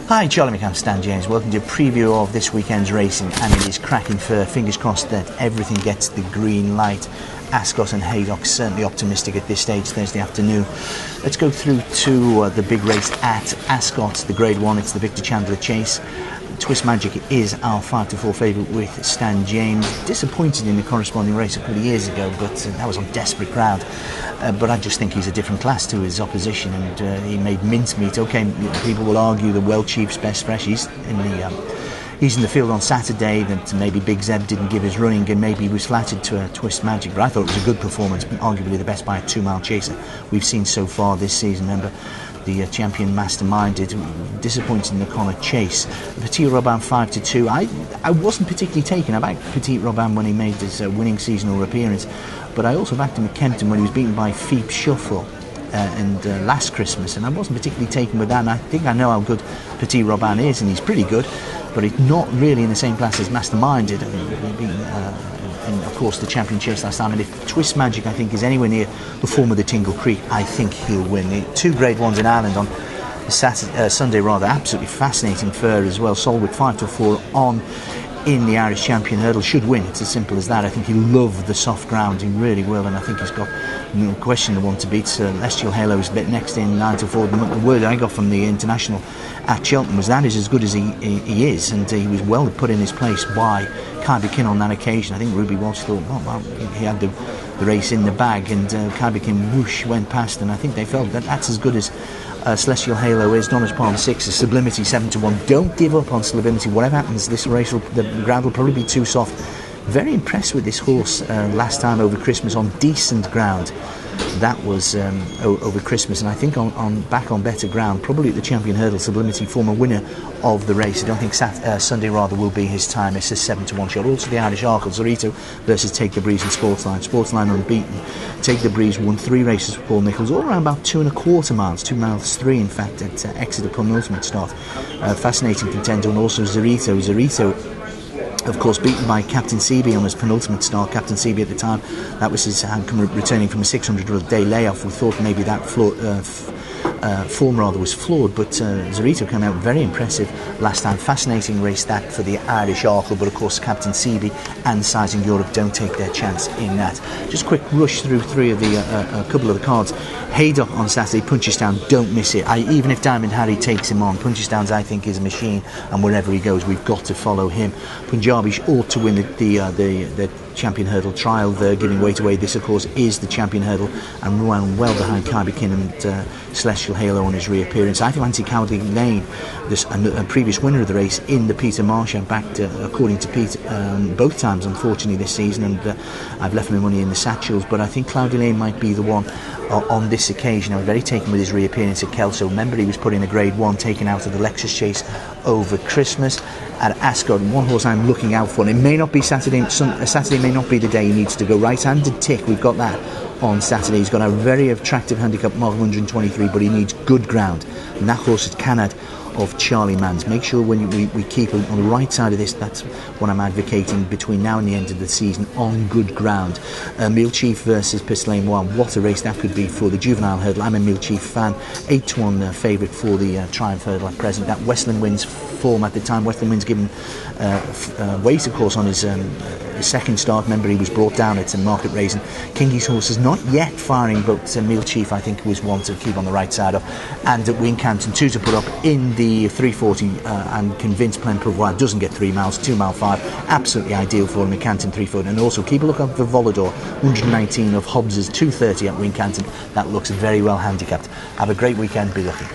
Hi, Charlie McCann, Stan James. Welcome to a preview of this weekend's racing, and it is cracking for fingers crossed that everything gets the green light. Ascot and Haydock certainly optimistic at this stage Thursday afternoon. Let's go through to the big race at Ascot, the Grade 1. It's the Victor Chandler Chase. Twist Magic is our 5-4 favourite with Stan James. Disappointed in the corresponding race a couple of years ago, but that was on desperate ground. But I just think he's a different class to his opposition, and he made mincemeat. Okay, people will argue the Well Chief's best fresh. He's in the field on Saturday. That maybe Big Zeb didn't give his running, and maybe he was flattered to a Twist Magic. But I thought it was a good performance, arguably the best by a 2-mile chaser we've seen so far this season. Remember, the champion masterminded, disappointed in the Connor Chase. Petit Robin 5-2. I wasn't particularly taken. I backed Petit Robin when he made his winning seasonal appearance, but I also backed him at Kempton when he was beaten by Phoebe Shuffle last Christmas, and I wasn't particularly taken with that. And I think I know how good Petit Robin is, and he's pretty good, but he's not really in the same class as Masterminded. And of course the champion chase last time, and if Twist Magic I think is anywhere near the form of the Tingle Creek, I think he'll win. The 2 Grade 1s in Ireland on Sunday, absolutely fascinating fur as well. Solwick 5-4 on in the Irish Champion Hurdle should win. It's as simple as that. I think he'll love the soft ground, he really will, and I think he's got no question the one to beat. Celestial Halo is next in 9-4. The word I got from the international at Cheltenham was that is as good as he is, and he was well put in his place by Kai Kin on that occasion. I think Ruby Walsh thought, well, he had the race in the bag, and Kai Kin whoosh went past, and I think they felt that that's as good as Celestial Halo is. Donna's Palm 6, Sublimity 7-1. Don't give up on Sublimity. Whatever happens, this race the ground will probably be too soft. Very impressed with this horse last time over Christmas on decent ground. That was over Christmas, and I think back on better ground, probably at the Champion Hurdle, Sublimity, former winner of the race. I don't think Sunday will be his time. It's a 7-1 shot. Also the Irish Arkle, Zorito versus Take the Breeze and Sportsline. Sportsline unbeaten. Take the Breeze won 3 races for Paul Nicholls, all around about 2.25 miles, 2 miles 3 in fact, at Exeter penultimate start. Fascinating contender, and also Zorito, of course, beaten by Captain Seaby on his penultimate start. Captain Seaby at the time, that was his returning from a 600-day layoff. We thought maybe that form was flawed, but Zorito came out very impressive last time. Fascinating race that for the Irish Arkle, but of course Captain Seaby and Sizing Europe don't take their chance in that. Just a quick rush through a couple of the cards. Haydock on Saturday, Punchestown, don't miss it. Even if Diamond Harry takes him on, Punchestown's I think is a machine, and wherever he goes we've got to follow him. Punjabi ought to win the Champion Hurdle trial. They're giving weight away. This of course is the Champion Hurdle, and Ruan well behind Kai Kin and Celestial Halo on his reappearance. I think Anti-Cowardly Lane, a previous winner of the race in the Peter Marsh, I backed according to Pete both times unfortunately this season, and I've left my money in the satchels, but I think Cloudy Lane might be the one on this occasion. I was very taken with his reappearance at Kelso. Remember, he was put in a Grade 1, taken out of the Lexus Chase over Christmas. At Ascot, one horse I'm looking out for, and it may not be Saturday may not be the day he needs to go. Right-handed Tick, we've got that on Saturday. He's got a very attractive handicap mark 123, but he needs good ground, and that horse at Canad of Charlie Manns. Make sure when we keep on the right side of this, that's what I'm advocating between now and the end of the season, on good ground. Meal Chief versus Pistol Aim 1, what a race that could be for the juvenile hurdle. I'm a Meal Chief fan. 8-1 favourite for the Triumph Hurdle at present. That Westland Wind's form at the time, Westland Wind's given weight of course on his second start. Remember, he was brought down at Market Raisin. Kingy's horse is not yet firing, but Meal Chief I think was one to keep on the right side of. And at Wincanton, 2 to put up in the 340. I'm convinced Plein Pouvoir doesn't get 3 miles, 2 mile 5, absolutely ideal for him. Wincanton 340, and also keep a look out for Volador 119 of Hobbs's 230 at Wincanton. That looks very well handicapped. Have a great weekend, be lucky.